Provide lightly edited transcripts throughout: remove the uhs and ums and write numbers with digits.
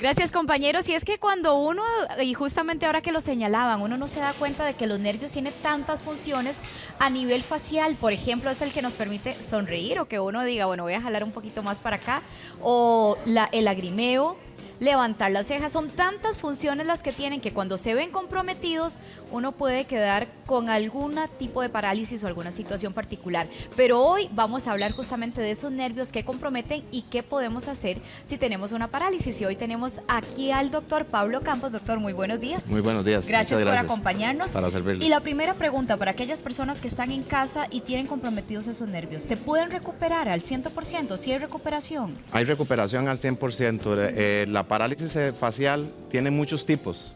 Gracias, compañeros. Y es que cuando uno, y justamente ahora que lo señalaban, uno no se da cuenta de que los nervios tienen tantas funciones a nivel facial. Por ejemplo, es el que nos permite sonreír o que uno diga, bueno, voy a jalar un poquito más para acá. O el lagrimeo, levantar las cejas. Son tantas funciones las que tienen que cuando se ven comprometidos, uno puede quedar con algún tipo de parálisis o alguna situación particular. Pero hoy vamos a hablar justamente de esos nervios que comprometen y qué podemos hacer si tenemos una parálisis. Y hoy tenemos aquí al doctor Pablo Campos. Doctor, muy buenos días. Muy buenos días. Gracias por acompañarnos. Para servirles. Y la primera pregunta para aquellas personas que están en casa y tienen comprometidos esos nervios, ¿se pueden recuperar al 100%? ¿Sí hay recuperación? Hay recuperación al 100%. La parálisis facial tiene muchos tipos.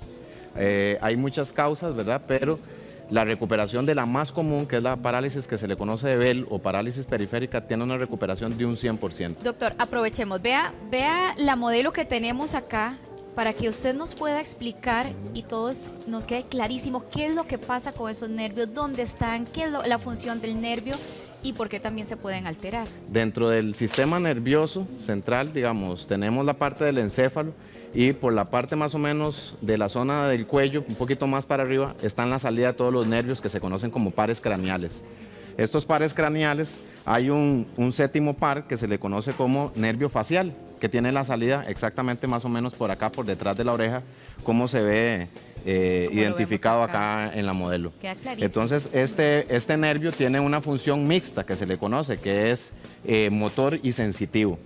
Hay muchas causas, ¿verdad? Pero la recuperación de la más común, que es la parálisis que se le conoce de Bell o parálisis periférica, tiene una recuperación de un 100%. Doctor, aprovechemos. Vea la modelo que tenemos acá para que usted nos pueda explicar y todos nos quede clarísimo qué es lo que pasa con esos nervios, dónde están, qué es la función del nervio y por qué también se pueden alterar. Dentro del sistema nervioso central, digamos, tenemos la parte del encéfalo y por la parte más o menos de la zona del cuello, un poquito más para arriba, están la salida de todos los nervios que se conocen como pares craneales. Estos pares craneales, hay un séptimo par que se le conoce como nervio facial, que tiene la salida exactamente más o menos por acá, por detrás de la oreja, como se ve identificado acá en la modelo. Queda clarísimo. Entonces, este nervio tiene una función mixta que se le conoce, que es motor y sensitivo.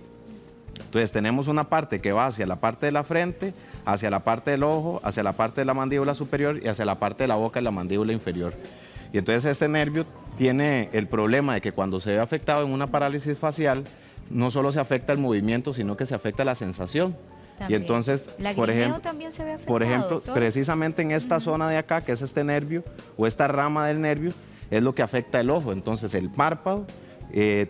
Entonces, tenemos una parte que va hacia la parte de la frente, hacia la parte del ojo, hacia la parte de la mandíbula superior y hacia la parte de la boca y la mandíbula inferior. Y entonces este nervio tiene el problema de que cuando se ve afectado en una parálisis facial, no solo se afecta el movimiento, sino que se afecta la sensación. También. Y entonces, también se ve afectado, por ejemplo, doctor. precisamente en esta zona de acá, que es este nervio o esta rama del nervio, es lo que afecta el ojo. Entonces el párpado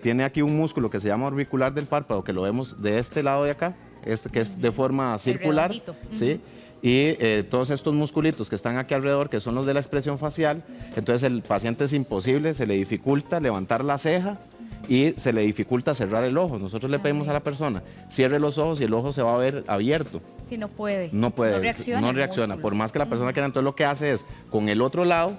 tiene aquí un músculo que se llama orbicular del párpado, que lo vemos de este lado de acá, que es de forma circular, ¿sí? Y todos estos musculitos que están aquí alrededor, que son los de la expresión facial, entonces el paciente es imposible, se le dificulta levantar la ceja y se le dificulta cerrar el ojo. Nosotros le pedimos a la persona, cierre los ojos y el ojo se va a ver abierto. Si no puede. No puede, No reacciona. Por más que la persona quiera, entonces lo que hace es, con el otro lado,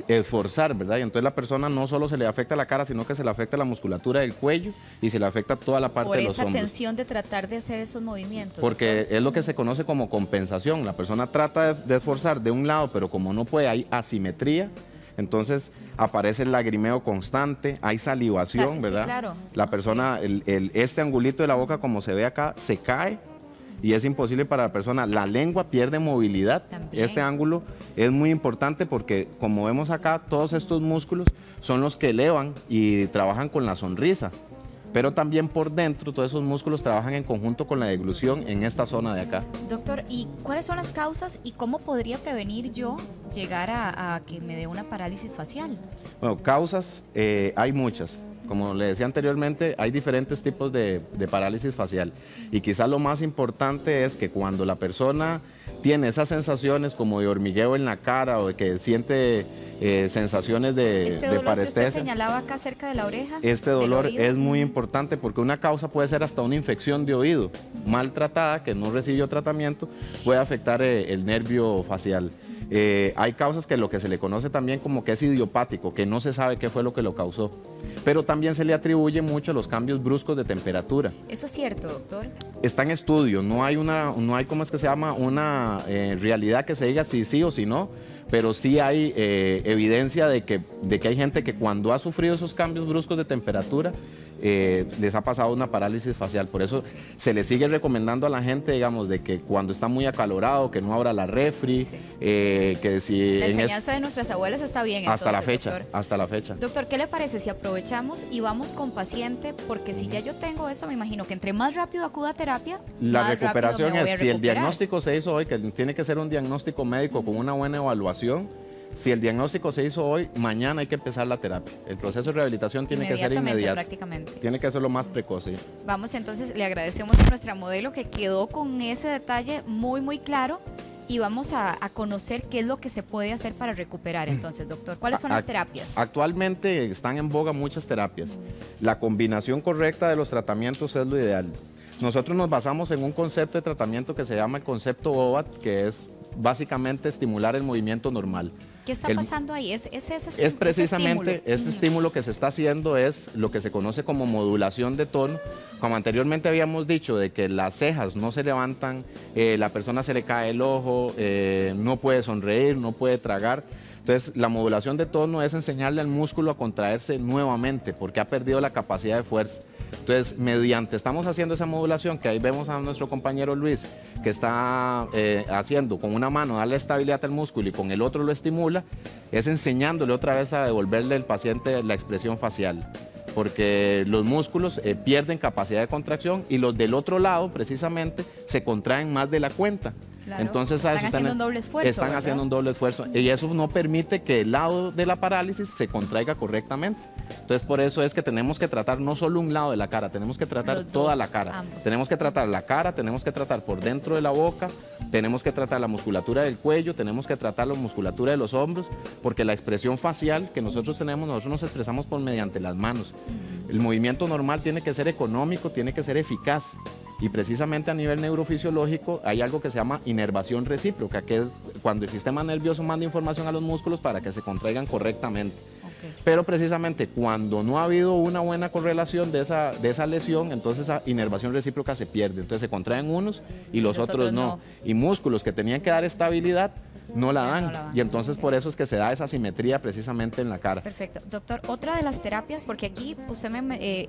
esforzar, ¿verdad? Y entonces la persona no solo se le afecta la cara, sino que se le afecta la musculatura del cuello y se le afecta toda la parte de los hombros. Por esa tensión de tratar de hacer esos movimientos. Porque doctor, es lo que se conoce como compensación. La persona trata de esforzar de un lado, pero como no puede, hay asimetría. Entonces aparece el lagrimeo constante, hay salivación, ¿verdad? Sí, claro. La persona, este angulito de la boca, como se ve acá, se cae. Y es imposible para la persona, la lengua pierde movilidad. También. Este ángulo es muy importante porque, como vemos acá, todos estos músculos son los que elevan y trabajan con la sonrisa. Pero también por dentro, todos esos músculos trabajan en conjunto con la deglución en esta zona de acá. Doctor, ¿y cuáles son las causas y cómo podría prevenir yo llegar a que me dé una parálisis facial? Bueno, causas hay muchas. Como le decía anteriormente, hay diferentes tipos de parálisis facial y quizás lo más importante es que cuando la persona tiene esas sensaciones como de hormigueo en la cara o de que siente sensaciones de dolor parestesia. Que usted señalaba acá cerca de la oreja. Este dolor es muy importante porque una causa puede ser hasta una infección de oído maltratada que no recibió tratamiento, puede afectar el nervio facial. Hay causas que lo que se le conoce también como que es idiopático, que no se sabe qué fue lo que lo causó, pero también se le atribuye mucho a los cambios bruscos de temperatura. ¿Eso es cierto, doctor? Está en estudio, no hay ¿cómo es que se llama? Una realidad que se diga si sí o si no, pero sí hay evidencia de que hay gente que cuando ha sufrido esos cambios bruscos de temperatura, les ha pasado una parálisis facial. Por eso se le sigue recomendando a la gente, digamos, de que cuando está muy acalorado, que no abra la refri, Sí. Que si... La enseñanza de nuestras abuelas está bien, hasta entonces, la fecha, doctor. hasta la fecha. Doctor, ¿qué le parece si aprovechamos y vamos con paciente? Porque si ya yo tengo eso, me imagino que entre más rápido acuda a terapia, La más recuperación rápido me voy a es, si el recuperar. diagnóstico se hizo hoy, que tiene que ser un diagnóstico médico con una buena evaluación. Si el diagnóstico se hizo hoy, mañana hay que empezar la terapia. El proceso de rehabilitación tiene que ser inmediato. Prácticamente. Tiene que ser lo más precoz. ¿Sí? Vamos entonces, le agradecemos a nuestra modelo que quedó con ese detalle muy, muy claro y vamos a conocer qué es lo que se puede hacer para recuperar. Entonces, doctor, ¿cuáles son las terapias? Actualmente están en boga muchas terapias. La combinación correcta de los tratamientos es lo ideal. Nosotros nos basamos en un concepto de tratamiento que se llama el concepto OVAD, que es básicamente estimular el movimiento normal. ¿Qué está pasando ahí? Es precisamente este estímulo que se está haciendo, es lo que se conoce como modulación de tono. Como anteriormente habíamos dicho, de que las cejas no se levantan, la persona se le cae el ojo, no puede sonreír, no puede tragar. Entonces, la modulación de tono es enseñarle al músculo a contraerse nuevamente porque ha perdido la capacidad de fuerza. Entonces, estamos haciendo esa modulación, que ahí vemos a nuestro compañero Luis, que está haciendo con una mano, darle estabilidad al músculo y con el otro lo estimula, es enseñándole otra vez a devolverle al paciente la expresión facial, porque los músculos pierden capacidad de contracción y los del otro lado, precisamente, se contraen más de la cuenta. Claro, entonces están haciendo un doble esfuerzo. Están haciendo un doble esfuerzo y eso no permite que el lado de la parálisis se contraiga correctamente. Entonces, por eso es que tenemos que tratar no solo un lado de la cara, tenemos que tratar toda la cara. Ambos. Tenemos que tratar la cara, tenemos que tratar por dentro de la boca, tenemos que tratar la musculatura del cuello, tenemos que tratar la musculatura de los hombros, porque la expresión facial que nosotros tenemos, nosotros nos expresamos mediante las manos. El movimiento normal tiene que ser económico, tiene que ser eficaz. Y precisamente a nivel neurofisiológico hay algo que se llama inervación recíproca, que es cuando el sistema nervioso manda información a los músculos para que se contraigan correctamente. Okay. Pero precisamente cuando no ha habido una buena correlación de esa lesión, entonces esa inervación recíproca se pierde. Entonces se contraen unos y los otros no. Y músculos que tenían que dar estabilidad no la dan. Y entonces por eso es que se da esa simetría precisamente en la cara. Perfecto. Doctor, otra de las terapias, porque aquí usted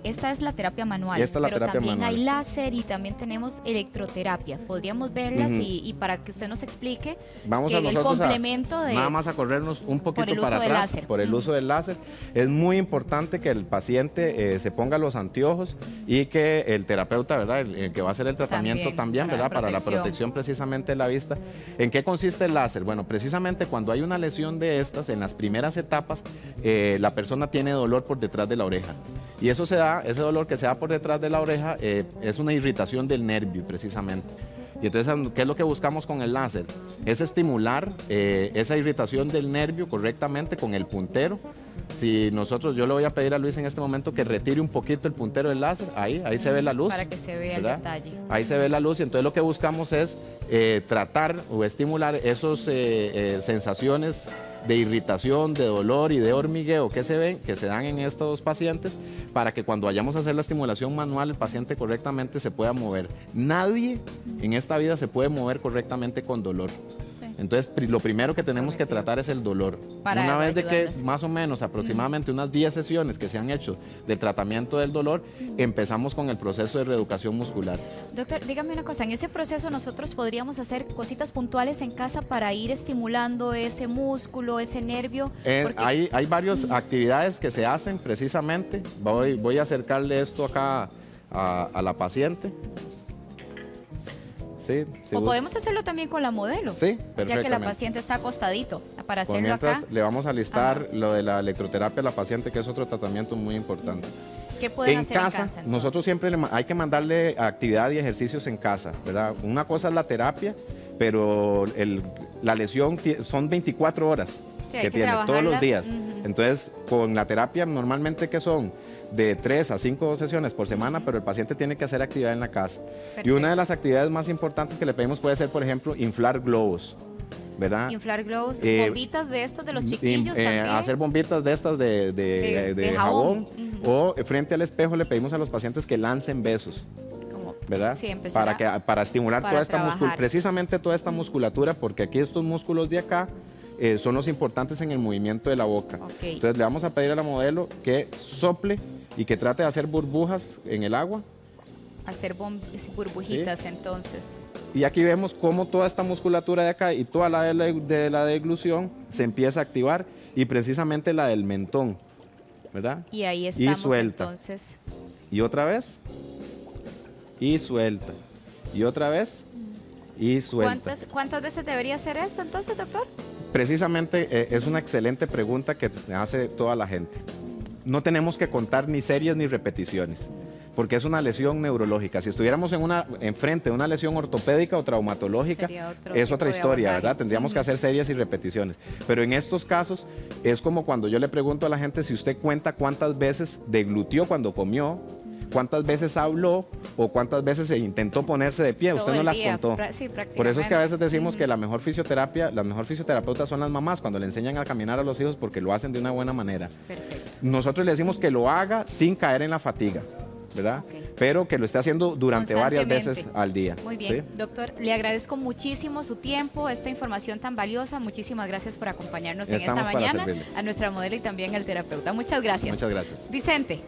esta es la terapia manual, esta es la terapia también manual. Hay láser y también tenemos electroterapia. Podríamos verlas y para que usted nos explique el complemento de... Nada más a corrernos un poquito para atrás por el uso del láser. Es muy importante que el paciente se ponga los anteojos y que el terapeuta, ¿verdad? El que va a hacer el tratamiento también, ¿verdad? Para la protección precisamente de la vista. ¿En qué consiste el láser? Bueno, precisamente cuando hay una lesión de estas, en las primeras etapas, la persona tiene dolor por detrás de la oreja. Y eso se da, ese dolor que se da por detrás de la oreja es una irritación del nervio, precisamente. Y entonces, ¿qué es lo que buscamos con el láser? Es estimular esa irritación del nervio correctamente con el puntero. Yo le voy a pedir a Luis en este momento que retire un poquito el puntero del láser, ahí se ve la luz. Para que se vea, ¿verdad?, el detalle. Ahí se ve la luz y entonces lo que buscamos es tratar o estimular esas sensaciones de irritación, de dolor y de hormigueo que se dan en estos pacientes, para que cuando vayamos a hacer la estimulación manual el paciente correctamente se pueda mover. Nadie en esta vida se puede mover correctamente con dolor. Entonces, lo primero que tenemos que tratar es el dolor. Una vez de que más o menos aproximadamente unas 10 sesiones que se han hecho de tratamiento del dolor, empezamos con el proceso de reeducación muscular. Doctor, dígame una cosa, en ese proceso nosotros podríamos hacer cositas puntuales en casa para ir estimulando ese músculo, ese nervio. Hay varias actividades que se hacen precisamente. Voy a acercarle esto acá a la paciente. Sí, o podemos hacerlo también con la modelo. Sí, perfectamente. Ya que la paciente está acostadito, para hacerlo acá. Le vamos a listar lo de la electroterapia a la paciente, que es otro tratamiento muy importante. ¿Qué pueden hacer en casa? Entonces? Nosotros siempre hay que mandarle actividad y ejercicios en casa, ¿verdad? Una cosa es la terapia, pero la lesión son 24 horas que tiene todos los días. Entonces, con la terapia normalmente que son de 3 a 5 sesiones por semana, pero el paciente tiene que hacer actividad en la casa. Perfecto. Y una de las actividades más importantes que le pedimos puede ser, por ejemplo, inflar globos, ¿verdad? Inflar globos, bombitas de estos de los chiquillos también. Hacer bombitas de estas de jabón. O frente al espejo le pedimos a los pacientes que lancen besos, ¿verdad? Sí, para estimular toda esta musculatura, precisamente toda esta musculatura, porque aquí estos músculos de acá son los importantes en el movimiento de la boca. Entonces le vamos a pedir a la modelo que sople y que trate de hacer burbujas en el agua. Hacer burbujitas, ¿sí? Entonces. Y aquí vemos cómo toda esta musculatura de acá y toda la de la deglución se empieza a activar, y precisamente la del mentón, ¿verdad? Y ahí estamos, y suelta. Entonces. Y otra vez. Y suelta. Y otra vez. Y suelta. ¿Cuántas veces debería hacer eso entonces, doctor? Precisamente es una excelente pregunta que hace toda la gente. No tenemos que contar ni series ni repeticiones, porque es una lesión neurológica. Si estuviéramos enfrente de una lesión ortopédica o traumatológica, es otra historia, ¿verdad? Tendríamos que hacer series y repeticiones. Pero en estos casos es como cuando yo le pregunto a la gente si usted cuenta cuántas veces deglutió cuando comió, cuántas veces habló o cuántas veces se intentó ponerse de pie. Todo Usted no el las día, contó. sí, Por eso es que a veces decimos prácticamente. que la mejor fisioterapia, las mejor fisioterapeutas son las mamás cuando le enseñan a caminar a los hijos porque lo hacen de una buena manera. Perfecto. Nosotros le decimos que lo haga sin caer en la fatiga, ¿verdad? Ok. Pero que lo esté haciendo durante varias Constantemente. veces al día. Muy bien, ¿sí? doctor, le agradezco muchísimo su tiempo, esta información tan valiosa. Muchísimas gracias por acompañarnos en esta Estamos para mañana, servirle. a nuestra modelo y también al terapeuta. Muchas gracias. Muchas gracias. Vicente.